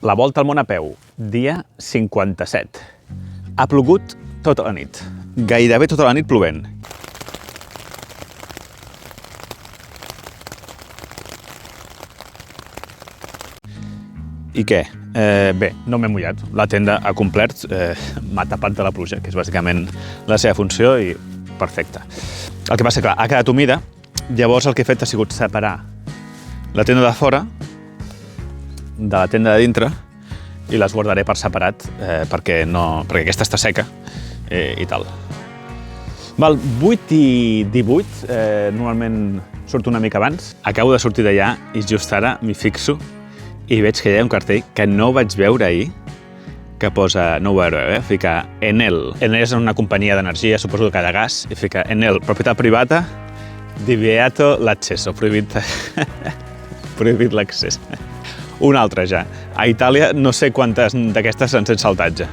La volta al món a peu, dia 57. Ha plogut tota la nit. Gairebé tota la nit plovent. I què? Bé, no m'he mullat. La tenda ha complert, m'ha tapat de la pluja, que és bàsicament la seva funció, i perfecte. El que passa, clar, ha quedat humida, llavors el que he fet ha sigut separar la tenda de fora de la tenda de dintre i les guardaré per separat perquè aquesta està seca i tal. Val, 8 i 18, normalment surto una mica abans. Acabo de sortir d'allà i just ara m'hi fixo i veig que hi ha un cartell que no vaig veure ahir, que posa, no ho veureu, fica Enel. Enel és una companyia d'energia, suposo que de gas, i fica Enel, propietat privata, divieto l'accesso, prohibit l'accés. Una altra ja. A Itàlia no sé quantes d'aquestes se'n sent saltatge.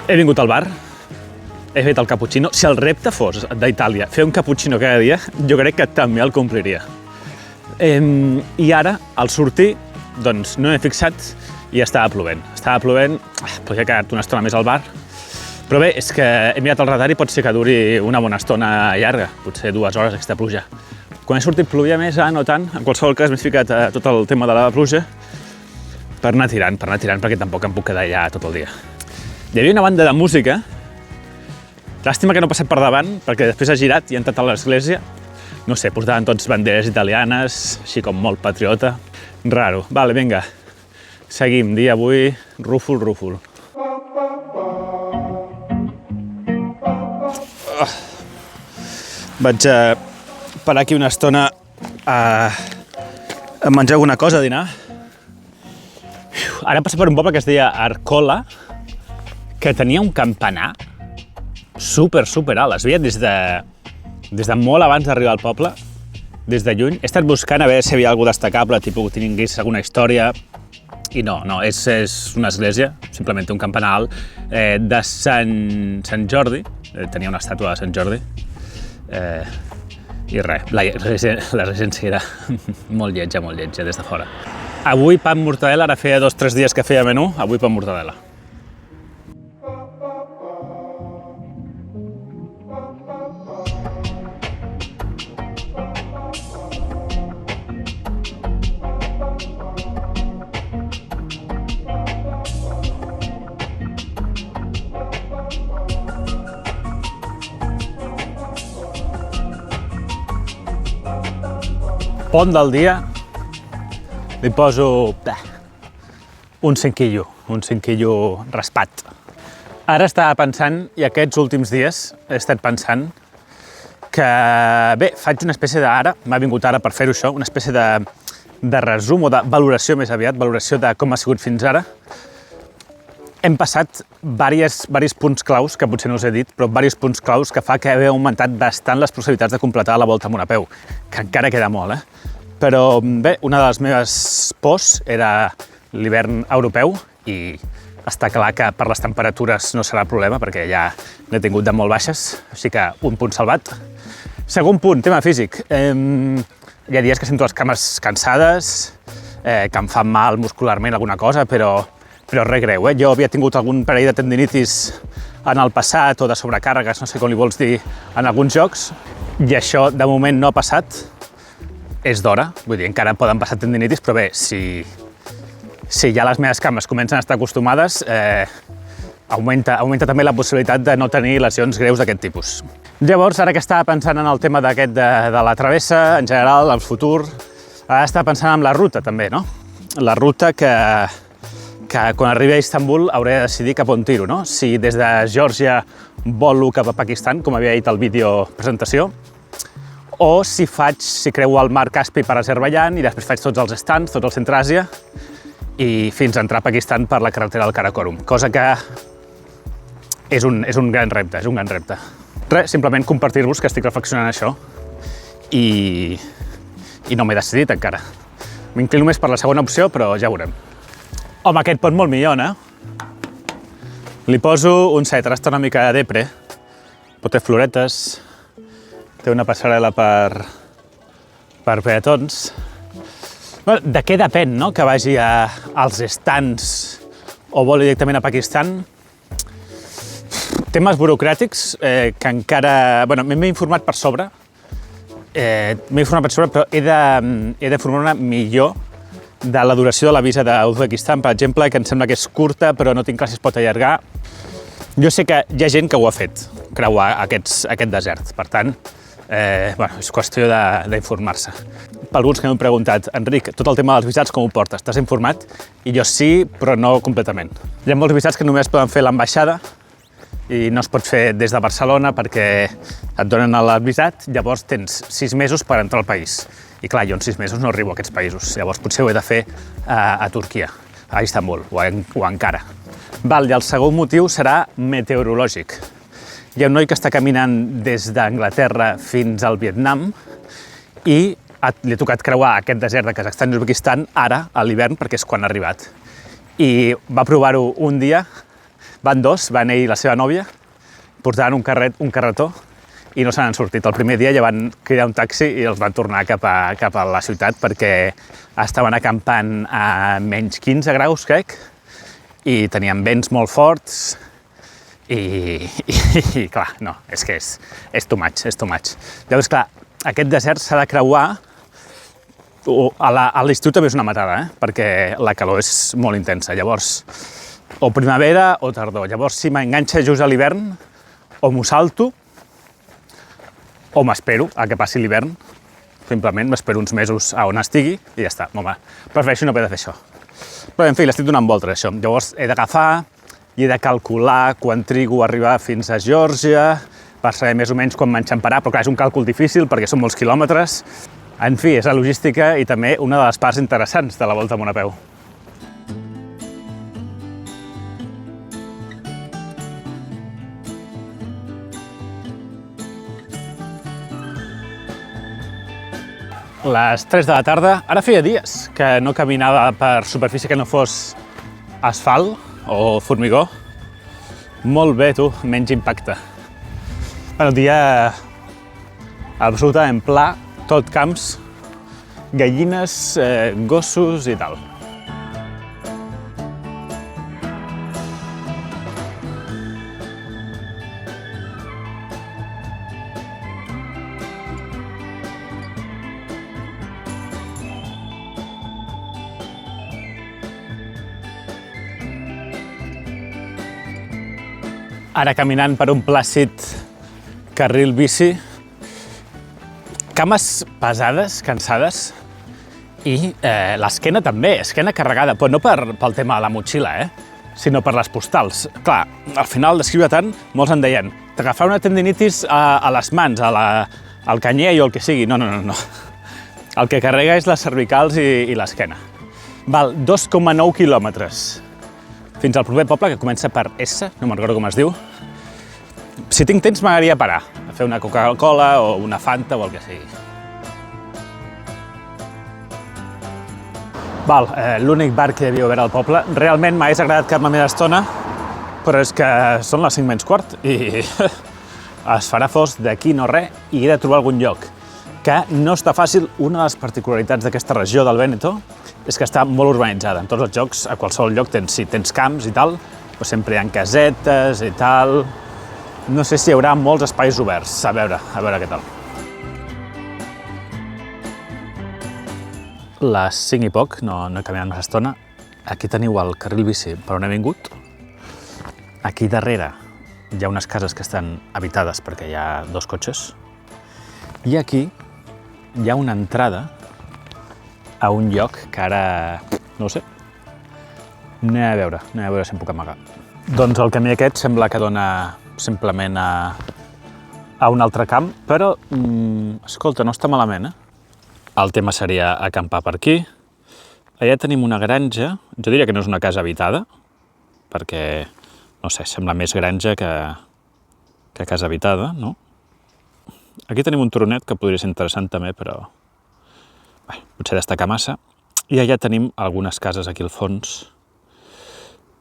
He vingut al bar, he fet el cappuccino. Si el repte fos d'Itàlia fer un cappuccino cada dia, jo crec que també el compliria. I ara, al sortir, doncs no m'he fixat i estava plovent. Podria haver quedat una estona més al bar, però bé, és que he mirat el radar i pot ser que duri una bona estona llarga, potser 2 hores aquesta pluja. Quan he sortit plovia més, no tant. En qualsevol cas m'he ficat a tot el tema de la pluja per anar tirant, perquè tampoc em puc quedar allà tot el dia. Hi havia una banda de música, làstima que no he passat per davant, perquè després ha girat i ha entrat a l'església. No sé, posaven tots banderes italianes, així com molt patriota. Raro. Vale, vinga. Seguim. Dia avui, rúfol. Vaig parar aquí una estona a menjar alguna cosa, a dinar. Ara he passat per un poble que es deia Arcola, que tenia un campanar super alt. Es veia des de molt abans d'arribar al poble, des de lluny. He estat buscant a veure si hi havia alguna destacable, tipus que tingués alguna història, i no, és una església, simplement un campanar alt, de Sant Jordi, tenia una estàtua de Sant Jordi, i res, la regència era molt lletja des de fora. Avui pa amb mortadela, ara feia 2 o 3 dies que feia menú, avui pa amb mortadela. Pont del dia, li poso un cinquillo raspat. Ara estava pensant, i aquests últims dies he estat pensant, que bé, faig una espècie m'ha vingut ara per fer-ho això, una espècie de resum o de valoració més aviat, valoració de com ha sigut fins ara. Hem passat diversos punts claus, que potser no us he dit, però diversos punts claus que fa que he augmentat bastant les possibilitats de completar la volta amb a peu, que encara queda molt, Però bé, una de les meves pors era l'hivern europeu i està clar que per les temperatures no serà problema perquè ja n'he tingut de molt baixes, així que un punt salvat. Segon punt, tema físic. Hi ha dies que sento les cames cansades, que em fan mal muscularment alguna cosa, però res greu. Jo havia tingut algun parell de tendinitis en el passat o de sobrecàrregues, no sé com li vols dir, en alguns jocs, i això de moment no ha passat. És d'hora, vull dir, encara poden passar tendinitis, però bé, si ja les meves cames comencen a estar acostumades, augmenta també la possibilitat de no tenir lesions greus d'aquest tipus. Llavors, ara que estava pensant en el tema de la travessa, en general, el futur, ara estava pensant en la ruta també, no? La ruta que quan arribi a Istanbul hauré de decidir cap on tiro, no? Si des de Geòrgia volo cap a Pakistan, com havia dit al vídeo presentació, o si creuo el mar Caspi per Azerbaidjan i després faig tots els stands, tot el centre Àsia, i fins a entrar a Pakistan per la carretera del Karakorum, cosa que és un gran repte, Res, simplement compartir-vos que estic reflexionant això i no m'he decidit encara. M'inclino més per la segona opció, però ja veurem. Home, aquest pont molt millor, no? Li poso un 7, ara està una mica de depre, però té floretes, té una passarel·la per peatons. Bueno, de què depèn, no?, que vagi als estants o voli directament a Pakistan? Temes burocràtics que encara... Bueno, m'he informat per sobre, però he d'informar-me millor de la duració de la visa d'Uzbekistan, per exemple, que em sembla que és curta, però no tinc clar si es pot allargar. Jo sé que hi ha gent que ho ha fet, creuar aquest desert. Per tant, bueno, és qüestió d'informar-se. Per alguns que m'heu preguntat, Enric, tot el tema dels visats com ho portes? T'has informat? I jo sí, però no completament. Hi ha molts visats que només poden fer l'ambaixada i no es pot fer des de Barcelona perquè et donen el visat, llavors tens 6 mesos per entrar al país. I clar, jo en 6 mesos no arribo a aquests països, llavors potser ho he de fer a Turquia, a Istanbul o a Ankara. I el segon motiu serà meteorològic. Hi ha un noi que està caminant des d'Anglaterra fins al Vietnam i li ha tocat creuar aquest desert de Kazakhstan i Uzbekistan ara, a l'hivern, perquè és quan ha arribat. I va provar-ho un dia, van dos, van ell i la seva nòvia, portaven un carretó i no se n'han sortit. El primer dia ja van cridar un taxi i els van tornar cap a la ciutat perquè estaven acampant a menys 15 graus, crec, i tenien vents molt forts i clar, no, és que és too much, és too much. Llavors, clar, aquest desert s'ha de creuar, a l'estiu també és una matada, perquè la calor és molt intensa, llavors o primavera o tardor. Llavors, si m'enganxa just a l'hivern, o m'ho salto, o m'espero a que passi l'hivern. Simplement m'espero uns mesos a on estigui i ja està. Home, prefereixo no haver de fer això. Però, en fi, l'estic donant voltes, això. Llavors, he d'agafar i he de calcular quan trigo a arribar fins a Geòrgia, per saber més o menys quan m'enxamparà, però clar, és un càlcul difícil perquè són molts quilòmetres. En fi, és la logística i també una de les parts interessants de la Volta al Món a peu. Les 3 de la tarda, ara feia dies que no caminava per superfície que no fos asfalt o formigó. Molt bé, tu, menys impacte. El dia absolutament pla, tot camps, gallines, gossos i tal. Ara caminant per un plàcid carril bici, cames pesades, cansades, i l'esquena també, esquena carregada, però no pel tema de la motxilla, sinó per les postals. Clar, al final d'escriure tant, molts en deien t'agafar una tendinitis a les mans, al canyell o el que sigui. No. El que carrega és les cervicals i l'esquena. 2,9 quilòmetres. Fins al proper poble, que comença per S, no me'n recordo com es diu. Si tinc temps m'agradaria parar, a fer una Coca-Cola o una Fanta o el que sigui. L'únic bar que hi havia obert al poble, realment m'hagués agradat quedar-me més estona, però és que són les 5:15 i es farà fosc d'aquí no res i he de trobar algun lloc. Que no està fàcil. Una de les particularitats d'aquesta regió del Vèneto és que està molt urbanitzada. En tots els llocs, a qualsevol lloc, tens camps i tal, però sempre hi ha casetes i tal. No sé si hi haurà molts espais oberts. A veure què tal. Les 5 i poc, no he caminat massa estona. Aquí teniu el carril bici per on he vingut. Aquí darrere hi ha unes cases que estan habitades perquè hi ha 2 cotxes. I aquí hi ha una entrada a un lloc que ara, no ho sé, anem a veure si em puc amagar. Doncs el camí aquest sembla que dona simplement a un altre camp, però, escolta, no està malament, El tema seria acampar per aquí. Allà tenim una granja, jo diria que no és una casa habitada, perquè, no sé, sembla més granja que casa habitada, no? Aquí tenim un turonet que podria ser interessant també, però potser destaca massa. I allà tenim algunes cases aquí al fons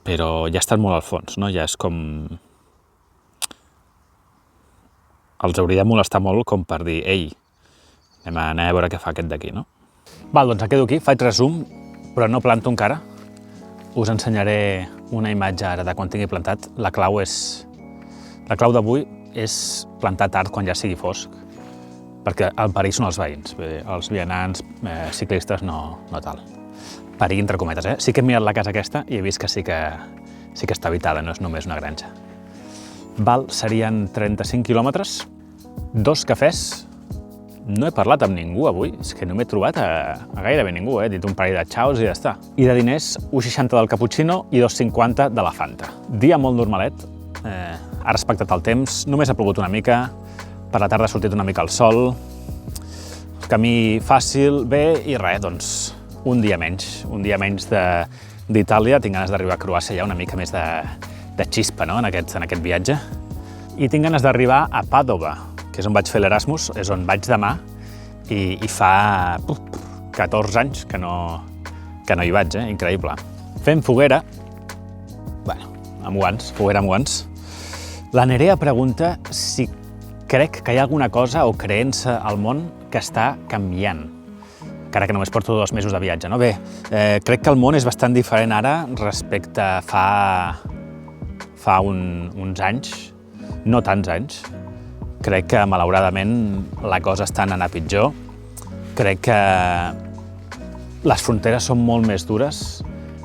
però ja estan molt al fons, no? Ja és com... Els hauria de molestar molt com per dir ei, anem a veure què fa aquest d'aquí, no? Val, doncs em quedo aquí, faig resum, però no planto encara. Us ensenyaré una imatge ara de quan tingui plantat. La clau d'avui és plantar tard quan ja sigui fosc, perquè el perill són els veïns, els vianants, ciclistes, no tal. Perill entre cometes, eh? Sí que he mirat la casa aquesta i he vist que sí que està habitada, no és només una granja. Val, serien 35 quilòmetres, 2 cafès. No he parlat amb ningú avui, és que no m'he trobat a gairebé ningú, he dit un parell de xaus i ja està. I de diners, 1,60 del cappuccino i 2,50 de la Fanta. Dia molt normalet, ha respectat el temps, només ha plogut una mica, per la tarda ha sortit una mica el sol, camí fàcil, bé i res, doncs un dia menys d'Itàlia, tinc ganes d'arribar a Croàcia ja una mica més de xispa, no?, en aquest viatge. I tinc ganes d'arribar a Pàdova, que és on vaig fer l'Erasmus, és on vaig demà, i fa 14 anys que no hi vaig, increïble. Fem foguera, bueno, amb guants, foguera amb guants. La Nerea pregunta si crec que hi ha alguna cosa o creença al món que està canviant, encara que només porto 2 mesos de viatge, no? Bé, crec que el món és bastant diferent ara respecte a fa uns anys, no tants anys. Crec que, malauradament, la cosa està anant a pitjor. Crec que les fronteres són molt més dures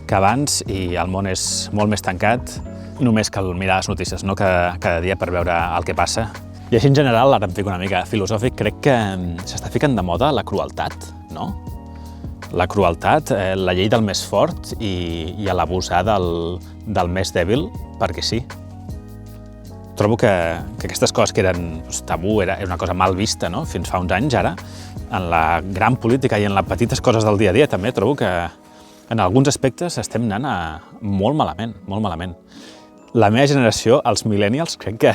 que abans i el món és molt més tancat. Només cal mirar les notícies, no?, cada dia per veure el que passa. I així, en general, ara em fico una mica filosòfic, crec que s'està ficant de moda la crueltat, no? La crueltat, la llei del més fort i l'abusar del més dèbil, perquè sí. Trobo que aquestes coses que eren tabú, era una cosa mal vista, no?, fins fa uns anys, ara, en la gran política i en les petites coses del dia a dia, també trobo que en alguns aspectes estem anant molt malament, molt malament. La meva generació, els millennials, crec que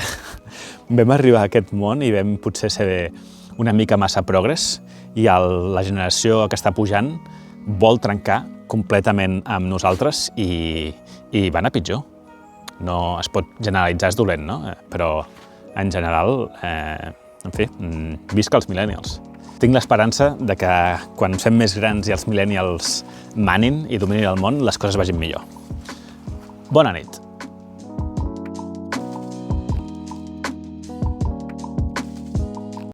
vam arribar a aquest món i vam potser ser una mica massa progres i la generació que està pujant vol trencar completament amb nosaltres i van a pitjor. No es pot generalitzar, és dolent, no? Però, en general, en fi, visca els millennials. Tinc l'esperança de que quan fem més grans i els millennials manin i dominin el món, les coses vagin millor. Bona nit.